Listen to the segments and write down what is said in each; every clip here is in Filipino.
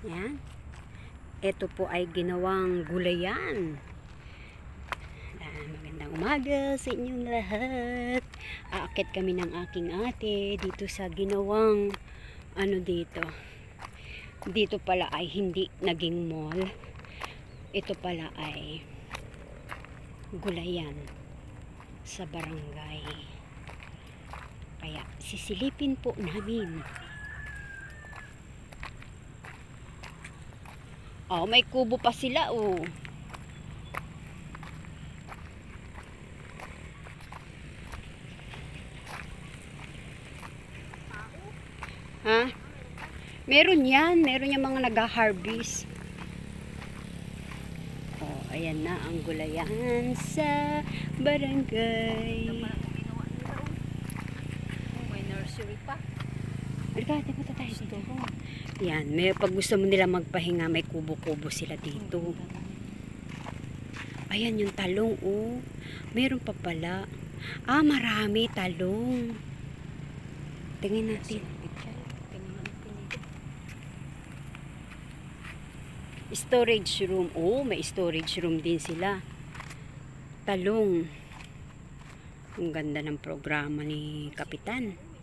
Yan. Ito po ay ginawang gulayan. Magandang umaga sa inyong lahat. Aakit kami ng aking ate dito sa ginawang dito. Dito pala ay hindi naging mall. Ito pala ay gulayan sa barangay. Kaya sisilipin po namin. Oh, may kubo pa sila, oh. Ha? Meron yan. Meron yung mga nag-harvest. Oh, ayan na ang gulayan sa barangay. May nursery pa. Halika, punta tayo dito. Yan, may pag gusto mo nila magpahinga, may kubo-kubo sila dito. Ayan yung talong, oh. Meron pa pala. Ah, marami talong. Tingnan natin. Storage room. Oh, may storage room din sila. Talong. Ang ganda ng programa ni Kapitan.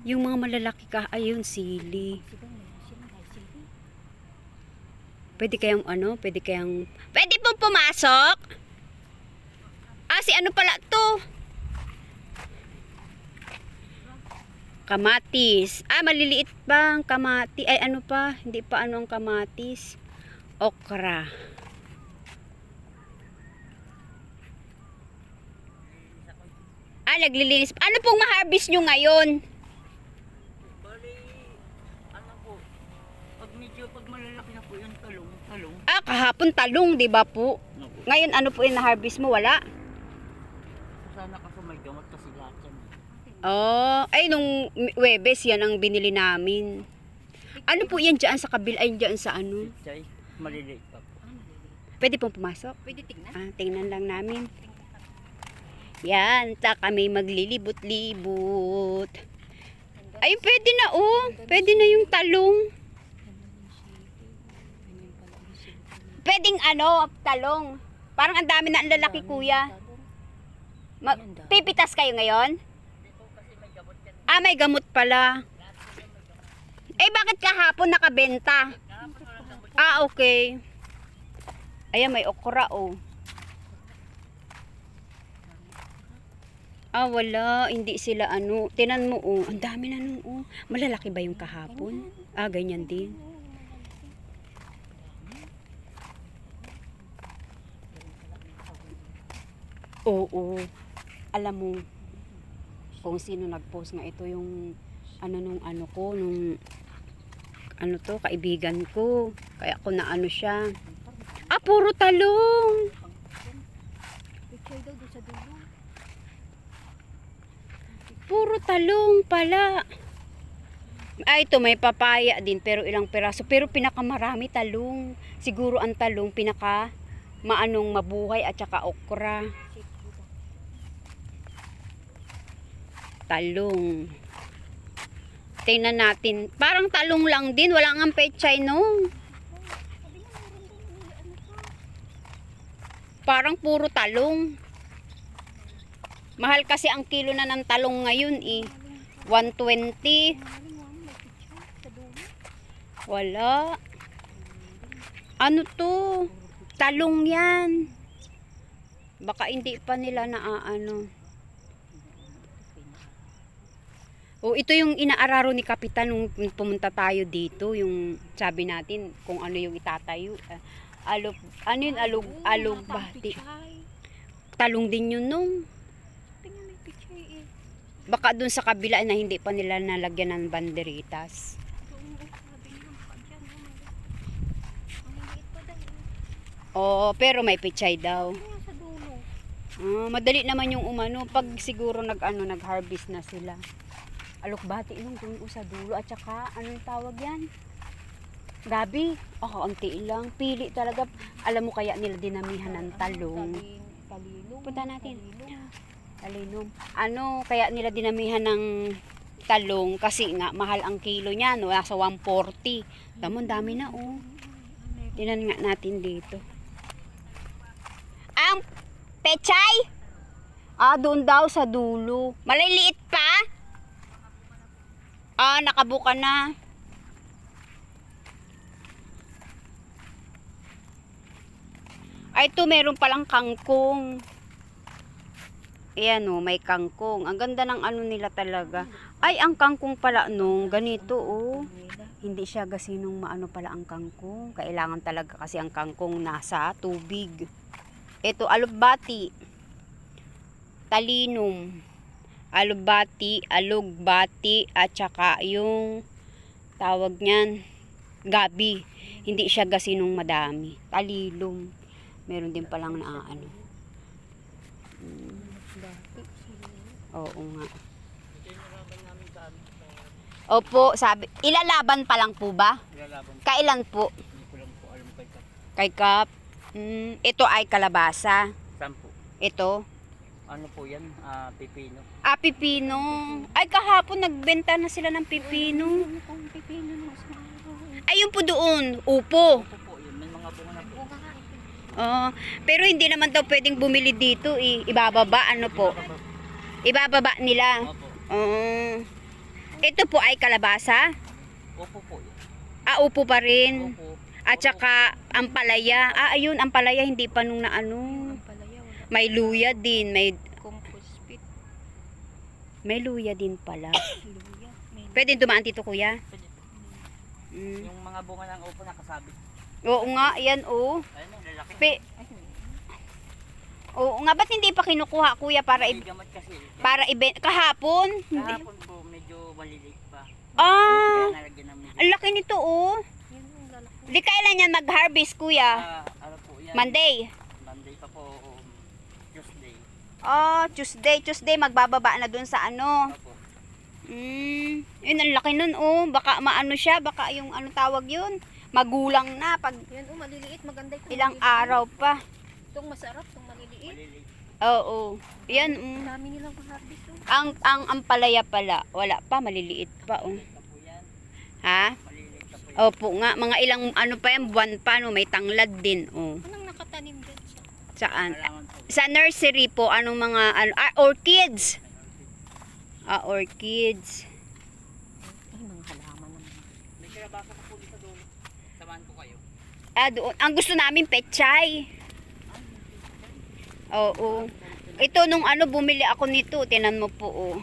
Yung mga malalaki ka, ayun, sili. Pwede kayang pwede pong pumasok? Si ano pala to? Kamatis. Maliliit pa ang kamatis. Ay, ano pa? Hindi pa ang kamatis. Okra. Naglilinis. Ano pong ma-harvest nyo ngayon? Pag malalaki na po yung talong. Kahapon talong, di ba po? Ngayon, ano po yung na-harvest mo? Wala? Sana kasi may gamot kasi lahat yan. Nung Webes, yan ang binili namin. Ano po yan dyan sa kabil? Ay, dyan sa ano? Chay, maliliit pa po. Pwede pong pumasok? Pwede tingnan? Tingnan lang namin. Yan, kami maglilibot-libot. Ay, pwede na, oh. Pwede na yung talong. Pwedeng talong. Parang ang dami na ang lalaki, kuya. Pipitas kayo ngayon? May gamot pala. Bakit kahapon nakabenta? Okay. Ayan, may okra, oh. Wala. Hindi sila Tinan mo, oh. Ang dami na nung, oh. Malalaki ba yung kahapon? Ganyan din. Oo. Alam mo, kung sino nag-post nga ito yung kaibigan ko. Kaya ako na siya. Puro talong. Puro talong pala. Ito may papaya din pero ilang piraso. Pero pinakamarami talong. Siguro ang talong mabuhay at saka okra. Talong. Tingnan natin. Parang talong lang din. Wala nga pechay, no? Parang puro talong. Mahal kasi ang kilo na ng talong ngayon, 120. Wala. Ano to? Talong yan. Baka hindi pa nila ito yung inaararo ni Kapitan nung pumunta tayo dito. Yung sabi natin kung ano yung itatayo. Alugbati. Talong din yun nung. Baka dun sa kabila na hindi pa nila nalagyan ng banderitas. Pero may pichay daw. Madali naman yung pag siguro nag-harvest na sila. Alukbati nung sa dulo at saka anong tawag yan? Gabi. Kaunti lang. Pili talaga. Alam mo kaya nila dinamihan ng talong. Talino. Punta natin. Talinong. Ano, kaya nila dinamihan ng talong kasi nga mahal ang kilo niya, no? Nasa 140. Tamon, dami na, oh. Tingnan nga natin dito. Ang pechay? Doon daw sa dulo. Maliliit pa? Nakabuka na. Ito meron palang kangkong. Ayan, oh, may kangkong. Ang ganda ng ano nila talaga. Ay, ang kangkong pala nung ganito, oh. Hindi siya gasinong maano pala ang kangkong. Kailangan talaga kasi ang kangkong nasa tubig. Ito, alugbati. Talinum. Alugbati, at saka yung tawag niyan, gabi. Hindi siya gasinong madami. Talilum. Meron din palang ano. Oo nga. Opo, sabi, ilalaban pa lang po ba? Ilalaban. Kailan po? Hindi ko lang po alam kay Kap. Kay Kap. Ito ay kalabasa. Saan po? Ito. Ano po yan? Pipino. Pipino. Ay, kahapon nagbenta na sila ng pipino. Ayun po doon, upo. Opo po yun. May mga bunga na po. Pero hindi naman daw pwedeng bumili dito, ibababa, ano po? Ibababa nila. Opo. Ito po ay kalabasa. Opo po yun. Upo pa rin. Opo. At saka ampalaya. Ayun, ampalaya hindi pa nung na ano. May luya din, may Compost pit. may luya din pala. Luya. Pwede dumaan dito, kuya. Pwede po. Mm. Yung mga bunga ng opo nakasabit. Oo nga, yan oh. Ayun ang lalaki. Oo nga, ba't hindi pa kinukuha, kuya, para May gamot kasi. kahapon? Kahapon po medyo maliliit pa. Ah, Kaya nalagyan ng medyo. ang laki nito oh. Yun yung lalaki. Di kailan yan mag-harvest, kuya? Ano po yan? Monday. Monday pa po. Tuesday. Tuesday magbababa na dun sa ano. Opo. Yun, ang laki nun oh. Baka maano siya, baka yung ano tawag yun. Magulang na pag Yan maliliit, maganda yung ilang maliliit. araw pa. Itong masarap, itong maliliit. Maliliit. Oo. Yan, Dami nilang pang-harvest. ang ampalaya pala, wala pa, maliliit pa oh. Maliliit pa po yan. Ha? Maliliit pa po yan. Opo nga, mga ilang ano pa yan, buwan pa no, may tanglad din oh. Anong nakatanim dyan sa... Saan? Kailangan po. Sa nursery po, anong mga ano, orchids. Orchids. Ay, mga halaman naman. May kalabasa pa po dito doon. Samahan ko kayo. Doon. Ang gusto namin pechay. Oo. Ito nung ano bumili ako nito, tinan mo po oh.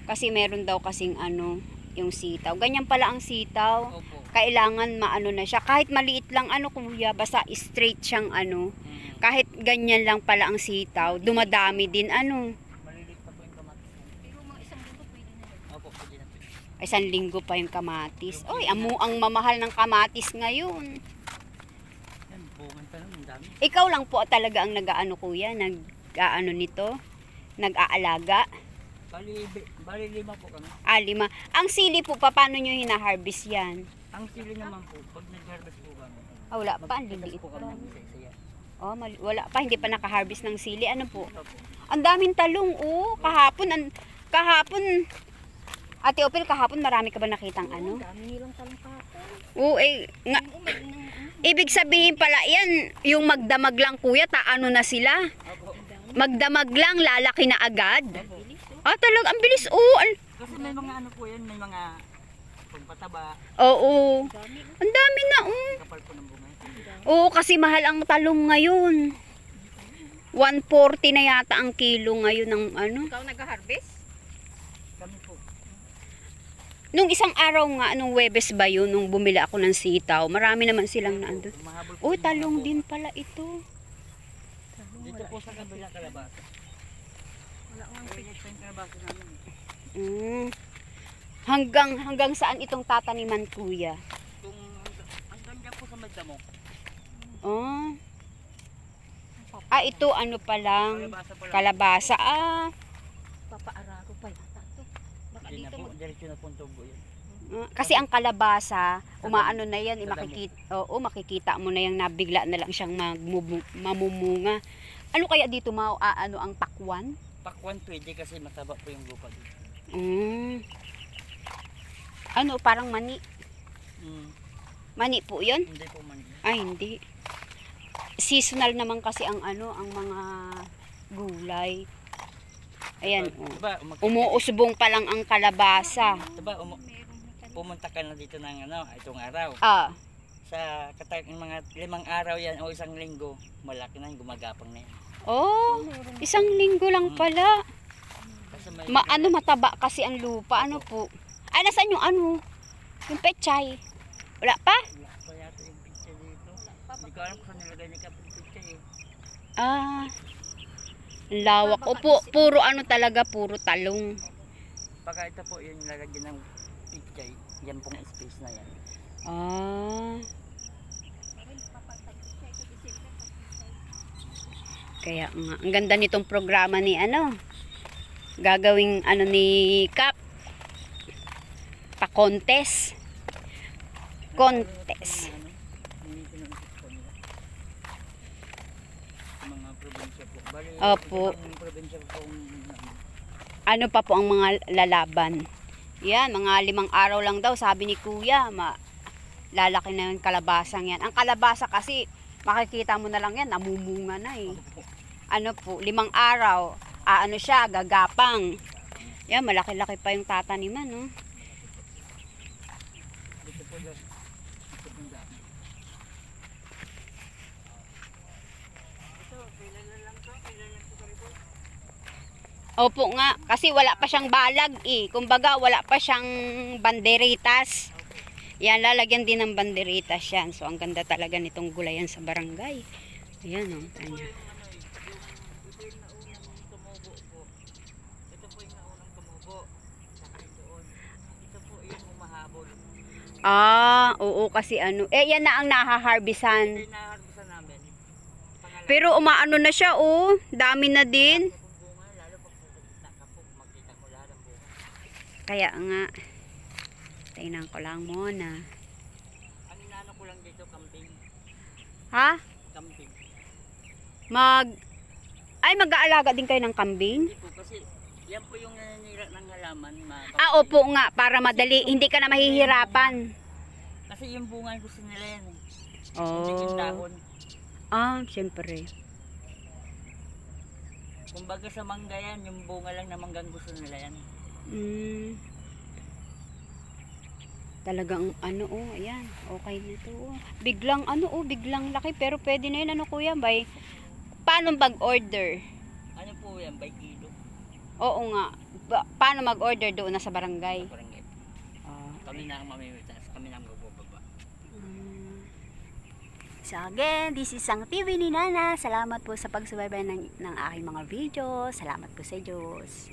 Kasi meron daw kasing ano, yung sitaw. Ganyan pala ang sitaw. Opo. Kailangan maano na siya. Kahit maliit lang ano kuya, basta straight siyang ano. Kahit ganyan lang pala ang sitaw, dumadami din ano. Maliliit pa po yung kamatis. Pero mga isang linggo pwede na yan. Opo, pwede na po. Isang linggo pa yung kamatis. Oy, ang mamahal ng kamatis ngayon. Yan, bungan pa naman. Ang dami. Ikaw lang po talaga ang nag-aano kuya, nag-aano nito, nag-aalaga. Bali 5 po kami. 5. Ang sili po, paano nyo hina-harvest yan? Ang sili naman po, pag nag-harvest po kami. Wala pa, ang magtigas liliit po pa. kami ng isa-isa. Wala pa, hindi pa naka-harvest ng sili. Ano po? Opo. Ang daming talong, oh. Kahapon, Ate Opel, kahapon marami ka ba nakitang ano? Dami nilang talangkapon. Oo, nga, ibig sabihin pala yan, yung magdamag lang kuya, taano na sila? Opo. Magdamag lang, lalaki na agad. Opo. Talaga, ang bilis, oh. Kasi may mga ano po yan, may mga pagpataba, Oo. Dami. Ang dami na, oh. kapal po ng bunga. Oo, kasi mahal ang talong ngayon. 140 na yata ang kilo ngayon ng ano. Ikaw nag-harvest? Kami po. Nung isang araw nga, nung Webes ba yun, nung bumili ako ng sitaw, marami naman silang naandun. Mahabol po Oh, yung mga talong po. din pala ito. Dito po sa kabilang kalabasa. Wala nga. Maliit pa yung kalabasa namin. Hanggang saan itong tataniman, kuya? Kung hanggang dyan po sa magdamo, Oh. Ito ano pa lang, kalabasa po lang. kalabasa. Papaararo pa yata ito. Baka Hindi na dito po, diretso na po ang tubo yun. Kasi ang kalabasa, umaano na yan, makikita mo na yung nabigla na lang siyang mamumunga. Ano kaya dito ano ang pakwan? Pakwan pwede kasi mataba po yung lupa dito. Ano, parang mani. Mani po 'yun? Hindi po man. Ay, hindi. Seasonal naman kasi ang ang mga gulay. Ayan, Diba, umuusbong pa lang ang kalabasa. diba, pumunta ka na dito ng itong araw. Sa mga 5 araw yan o 1 linggo, malaki na yung gumagapang na yan. Oh, 1 linggo lang pala. Kasi may Mataba kasi ang lupa. Ano po? Ay, nasaan yung yung pechay? Wala pa? wala pa yata yung pizza dito. Hindi ko alam kung saan nilagay ni Kapit pizza eh. Lawak. Puro talaga, puro talong. Pagka ito po yung nilagyan ng pizza, yan pong space na yan. Kaya nga, ang ganda nitong programa ni gagawing ni Kap. Pa-contest. Contest. Mga probinsya po. Bali, Opo. ibang probinsya po Ano pa po ang mga lalaban? Yan, mga 5 araw lang daw, sabi ni Kuya, lalaki na yung kalabasang yan. Ang kalabasa kasi, makikita mo na lang yan, namumunga na eh. Ano po, 5 araw, siya, gagapang. Yan, malaki-laki pa yung tataniman, no? dito po lang. Ito po daan. Ito, kailan lang po karibol. Opo nga, kasi wala pa siyang balag eh. Kumbaga, wala pa siyang banderitas. Yan, lalagyan din ng banderitas yan. So, ang ganda talaga nitong gulayan sa barangay. Ayan, oh. Ayan. Ito yung naunang tumubo po. Ito po yung naunang tumubo. Saka doon. Ito po yung humahabol. Oo, kasi yan na ang nahaharbisan. Ito yung naharbisan namin. Pero umaano na siya, oh. Dami na din. Bunga, lalo pag pagkita ka po, makita mo lahat ng bunga. Kaya nga, tingnan ko lang muna. Ang inano ko lang dito, camping. Ha? Camping. Mag-aalaga din kayo ng kambing? Hindi po, kasi yan po yung nananira ng halaman. Opo nga, para madali, hindi ka na mahihirapan. Kasi yung bunga gusto nila yan eh. Hindi yung dahon. Siyempre. Kumbaga sa mangga yan, yung bunga lang na manggang gusto nila yan. Talagang ayan, okay na to. Biglang biglang laki, pero pwede na yun, kuya, paano mag-order? Ano po yan, by kilo? Oo nga, paano mag-order doon na sa barangay? Sa barangay. Kami na ang mamimitas, kami na ang magbubaba. So again, this is ang TV ni Nana. Salamat po sa pagsubaybay ng aking mga video. Salamat po sa Diyos.